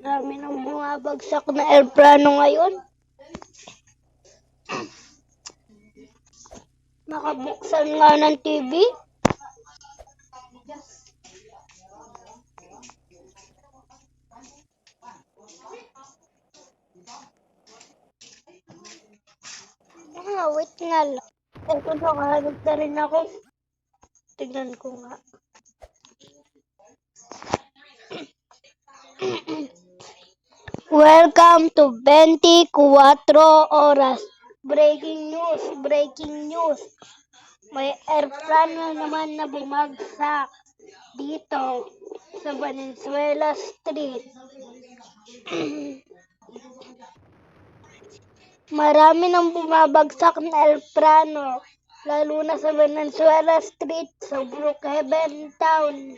Dami nang bumabagsak na aeroplano ngayon. Nakabuksan nga ng TV. Wait nga lang. Ito, nakahanap na rin ako. Tignan ko nga. Welcome to 24 Oras. Breaking news. May airplano naman na bumagsak dito sa Valenzuela Street. Marami nang bumabagsak na aeroplano, lalo na sa Valenzuela Street sa Brookhaven Town.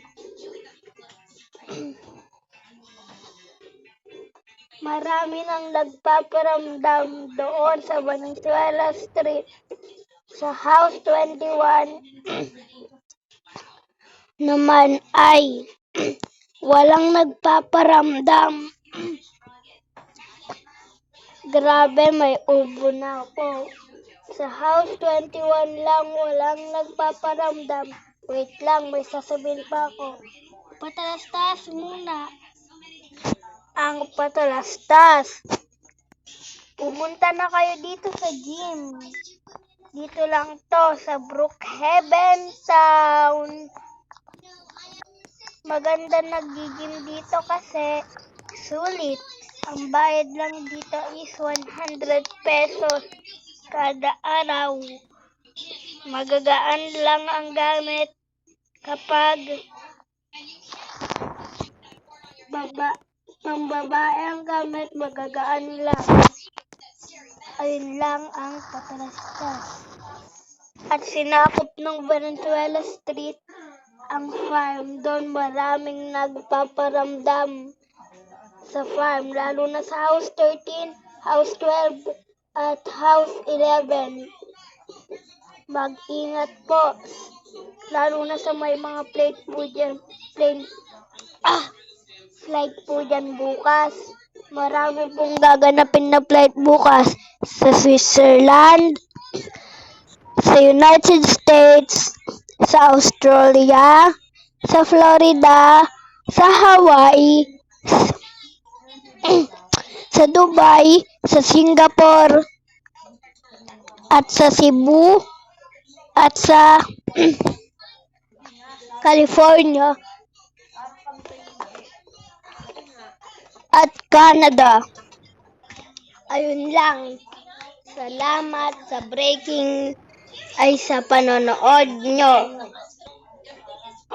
Marami nang nagpaparamdam doon sa Valenzuela Street. Sa House 21 naman ay walang nagpaparamdam. Grabe, may ubo na ako. Sa House 21 lang walang nagpaparamdam. Wait lang, may sasabihin pa ako. Patalastas muna. Ang patalastas. Pumunta na kayo dito sa gym. Dito lang to sa Brookhaven Town. Maganda nag-gym dito kasi sulit. Ang bayad lang dito is 100 pesos kada araw. Magagaan lang ang gamit kapag pambabae ang gamit, magagaan lang. Ayun lang ang patalastas. At sinakop ng Valenzuela Street ang farm. Doon maraming nagpaparamdam sa farm, lalo na sa House 13, House 12, at House 11. Mag-ingat po, lalo na sa may mga flight po dyan bukas. Marami pong gaganapin na flight bukas sa Switzerland, sa United States, sa Australia, sa Florida, sa Hawaii, sa Dubai, sa Singapore, at sa Cebu, at sa California, at Canada. Ayun lang. Salamat sa breaking ay sa panonood nyo.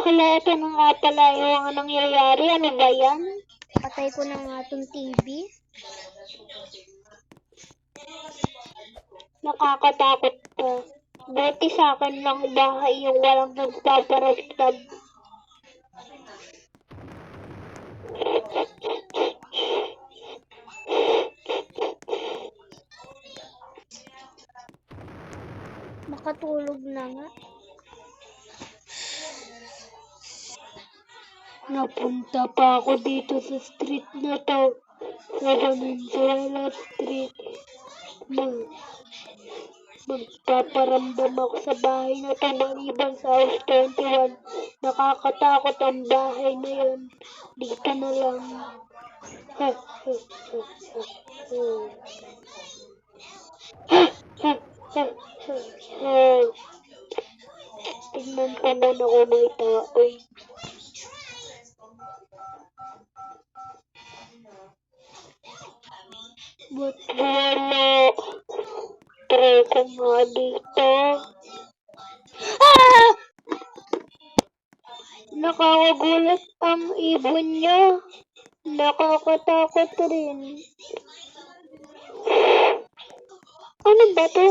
Hala, ito na nga pala yung nangyayari. Ano ba yan? Patay ko na nga itong TV. Nakakatakot po. Buti sa akin lang bahay yung walang nagpaparamdam. Makatulog na nga. Napunta pa ako dito sa street na to. Sa Valenzuela Street. Magpaparamdam ako sa bahay na to maliban sa House 21. Nakakatakot ang bahay na yun. Dito na lang. Tingnan ko muna kung may tao. But wala. Try ko nga dito. Nakakagulat ang ibon niya. Nakakatakot rin. Ano ba to?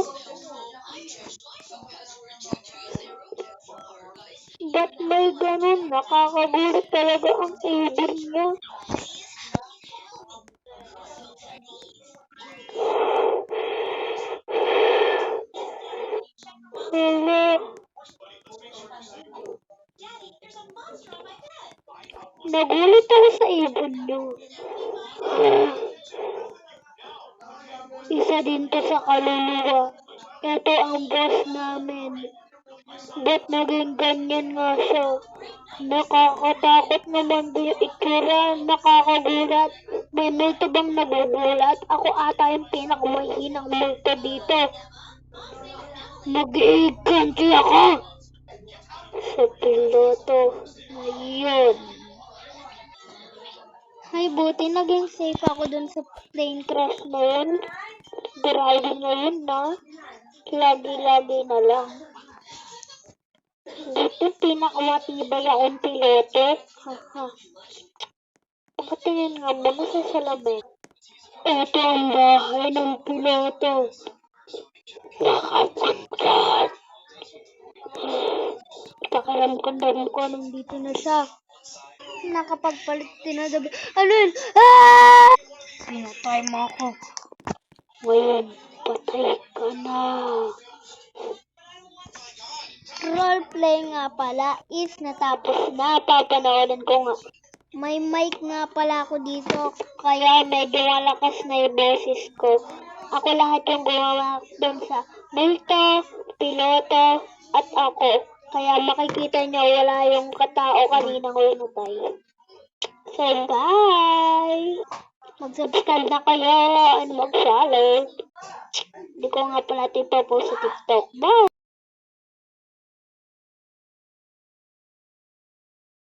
Ba't may ganun? Nakakagulat talaga ang ibon niya. Nagulat ako sa ibon niyo. Isa din to sa kaluluwa. Ito ang boss namin. Ba't naging ganyan nga siya? Nakakatakot naman din yung itsura, nakakagulat. May multo bang nagugulat? Ako ata yung pinakamahinang multo dito. Mag-iiganti ako sa piloto na yun. Ay, buti naging safe ako dun sa plane crash na yun. Driving na yun na. Lagi-lagi na lang. Dito pinakamatibay akong piloto. Haha. Pagkatingin nga mo sa salamin. Ito ang bahay ng piloto. Nakapagkat. Pakiramdam ko nandito na siya. Nakapagpalit din na dabi. Ano yun? Ah! Pinatay mo ako. Ngayon, patay ka na. Roleplay nga pala is natapos na. Papanoorin ko nga. May mic nga pala ako dito, kaya medyo malakas na yung boses ko. Ako lahat yung gumawa doon sa multo, piloto, at ako. Kaya makikita nyo wala yung katao kaninang winutay. So, bye! Mag-subscribe na kayo and mag-follow. Hindi ko nga pala ito po sa TikTok. Bye!